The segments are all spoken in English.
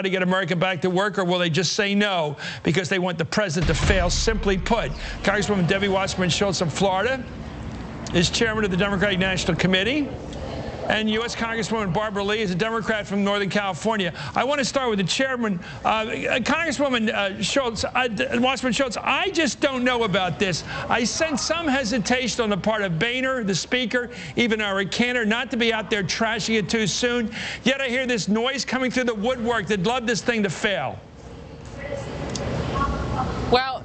to get America back to work, or will they just say no because they want the president to fail? Simply put, Congresswoman Debbie Wasserman Schultz of Florida is chairman of the Democratic National Committee, and U.S. Congresswoman Barbara Lee is a Democrat from Northern California. I want to start with the chairman. Congresswoman Schultz, Wasserman Schultz, I just don't know about this. I sense some hesitation on the part of Boehner, the Speaker, even our Cantor, not to be out there trashing it too soon. Yet I hear this noise coming through the woodwork. They'd love this thing to fail. Well,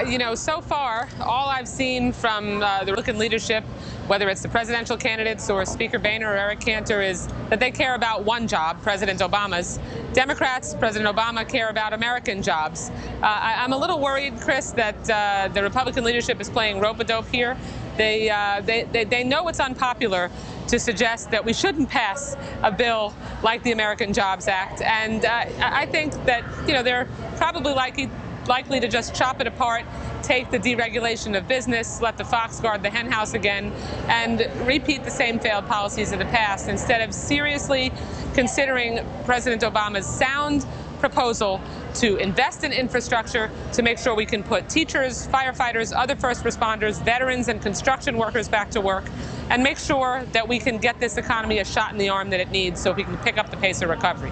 you know, so far, all I've seen from the Republican leadership, whether it's the presidential candidates or Speaker Boehner or Eric Cantor, is that they care about one job, President Obama's. Democrats, President Obama, care about American jobs. I'm a little worried, Chris, that the Republican leadership is playing rope-a-dope here. They know it's unpopular to suggest that we shouldn't pass a bill like the American Jobs Act. And I think that, you know, they're probably likely to just chop it apart, take the deregulation of business, let the fox guard the henhouse again, and repeat the same failed policies of the past instead of seriously considering President Obama's sound proposal to invest in infrastructure to make sure we can put teachers, firefighters, other first responders, veterans, and construction workers back to work, and make sure that we can get this economy a shot in the arm that it needs so we can pick up the pace of recovery.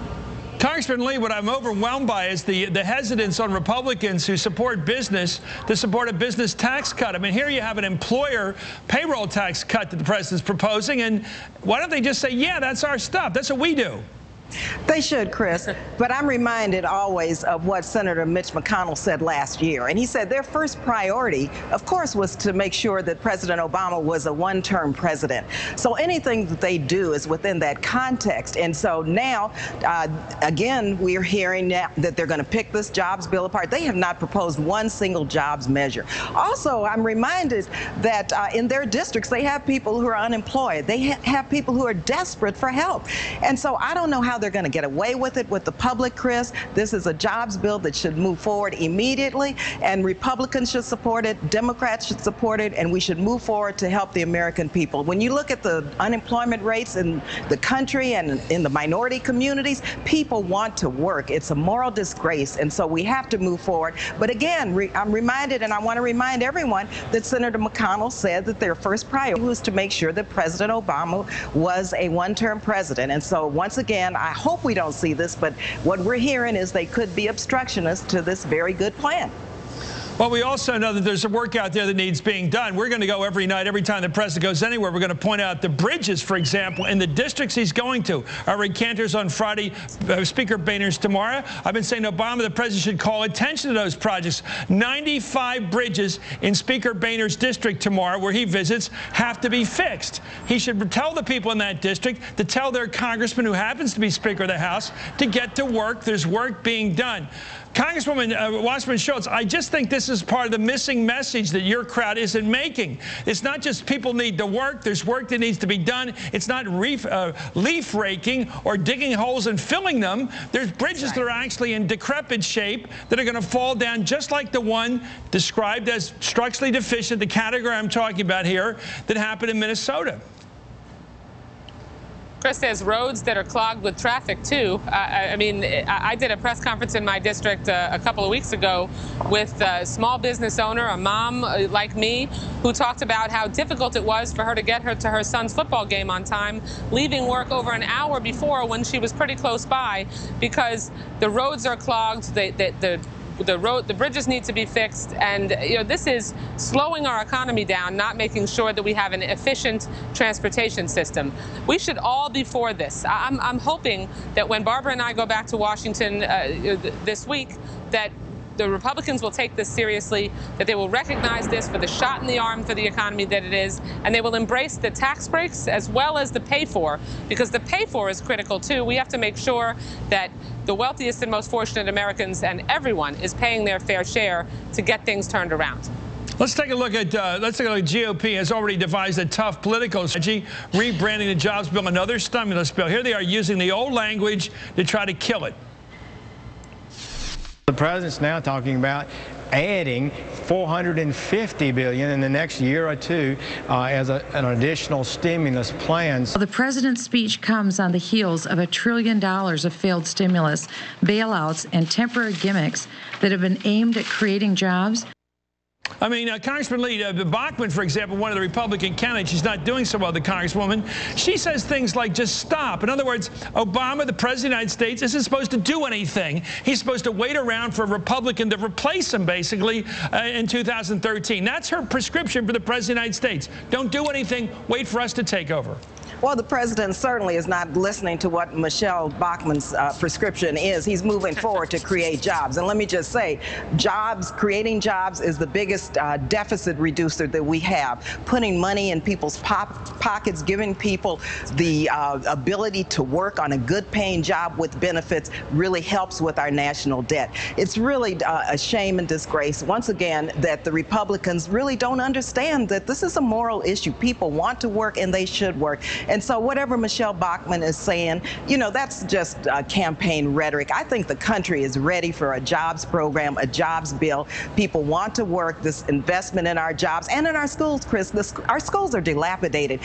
Congressman Lee, what I'm overwhelmed by is the hesitance on Republicans who support business to support a business tax cut. I mean, here you have an employer payroll tax cut that the president's proposing, and why don't they just say, yeah, that's our stuff. That's what we do. They should, Chris, but I'm reminded always of what Senator Mitch McConnell said last year. And he said their first priority, of course, was to make sure that President Obama was a one-term president. So anything that they do is within that context. And so now, again, we're hearing now that they're going to pick this jobs bill apart. They have not proposed one single jobs measure. Also, I'm reminded that in their districts, they have people who are unemployed. They have people who are desperate for help. And so I don't know how they're going to get away with it with the public, Chris. This is a jobs bill that should move forward immediately, and Republicans should support it, Democrats should support it, and we should move forward to help the American people. When you look at the unemployment rates in the country and in the minority communities, people want to work. It's a moral disgrace, and so we have to move forward. But again, I'm reminded, and I want to remind everyone, that Senator McConnell said that their first priority was to make sure that President Obama was a one-term president. And so once again, I hope we don't see this, but what we're hearing is they could be obstructionists to this very good plan. Well, we also know that there's a work out there that needs being done. We're going to go every night, every time the president goes anywhere. We're going to point out the bridges, for example, in the districts he's going to. Our Cantor's on Friday, Speaker Boehner's tomorrow. I've been saying Obama, the president, should call attention to those projects. 95 bridges in Speaker Boehner's district tomorrow, where he visits, have to be fixed. He should tell the people in that district to tell their congressman, who happens to be Speaker of the House, to get to work. There's work being done. Congresswoman Wasserman Schultz, I just think this is part of the missing message that your crowd isn't making. It's not just people need to work. There's work that needs to be done. It's not leaf raking or digging holes and filling them. There's bridges that are actually in decrepit shape that are going to fall down, just like the one described as structurally deficient, the category I'm talking about here, that happened in Minnesota. Chris, there's roads that are clogged with traffic, too. I mean, I did a press conference in my district a couple of weeks ago with a small business owner, a mom like me, who talked about how difficult it was for her to get her to her son's football game on time, leaving work over an hour before when she was pretty close by because the roads are clogged, the bridges need to be fixed, and you know, this is slowing our economy down, not making sure that we have an efficient transportation system. We should all be for this. I'm hoping that when Barbara and I go back to Washington this week, that the Republicans will take this seriously, that they will recognize this for the shot in the arm for the economy that it is, and they will embrace the tax breaks as well as the pay for, because the pay for is critical too. We have to make sure that the wealthiest and most fortunate Americans and everyone is paying their fair share to get things turned around. Let's take a look at GOP has already devised a tough political strategy, rebranding the jobs bill another stimulus bill. Here they are using the old language to try to kill it. The president's now talking about adding $450 billion in the next year or two as an additional stimulus plan. The president's speech comes on the heels of $1 trillion of failed stimulus, bailouts, and temporary gimmicks that have been aimed at creating jobs. I mean, Congressman Lee, Bachmann, for example, one of the Republican candidates, she's not doing so well, the Congresswoman. She says things like, just stop. In other words, Obama, the President of the United States, isn't supposed to do anything. He's supposed to wait around for a Republican to replace him, basically, in 2013. That's her prescription for the President of the United States. Don't do anything. Wait for us to take over. Well, the president certainly is not listening to what Michelle Bachmann's prescription is. He's moving forward to create jobs. And let me just say, creating jobs is the biggest deficit reducer that we have. Putting money in people's pockets, giving people the ability to work on a good paying job with benefits really helps with our national debt. It's really a shame and disgrace, once again, that the Republicans really don't understand that this is a moral issue. People want to work and they should work. And so whatever Michelle Bachmann is saying, you know, that's just campaign rhetoric. I think the country is ready for a jobs program, a jobs bill. People want to work. This investment in our jobs and in our schools, Chris. Our schools are dilapidated.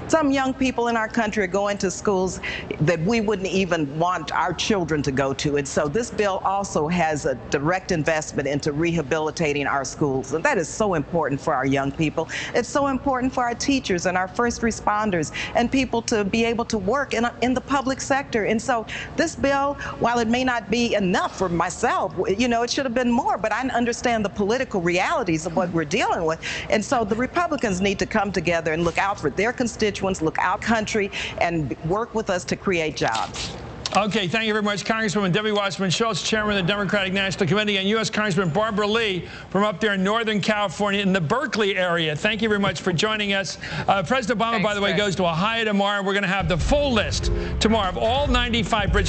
Some young people in our country are going to schools that we wouldn't even want our children to go to. And so this bill also has a direct investment into rehabilitating our schools. And that is so important for our young people. It's so important for our teachers and our first responders and people to be able to work in the public sector. And so this bill, while it may not be enough for myself, you know, it should have been more, but I understand the political realities of what we're dealing with. And so the Republicans need to come together and look out for their constituents, look out country, and work with us to create jobs. Okay, thank you very much, Congresswoman Debbie Wasserman Schultz, Chairman of the Democratic National Committee, and U.S. Congressman Barbara Lee from up there in Northern California in the Berkeley area. Thank you very much for joining us. President Obama, by the way, goes to Ohio tomorrow. We're going to have the full list tomorrow of all 95 bridges.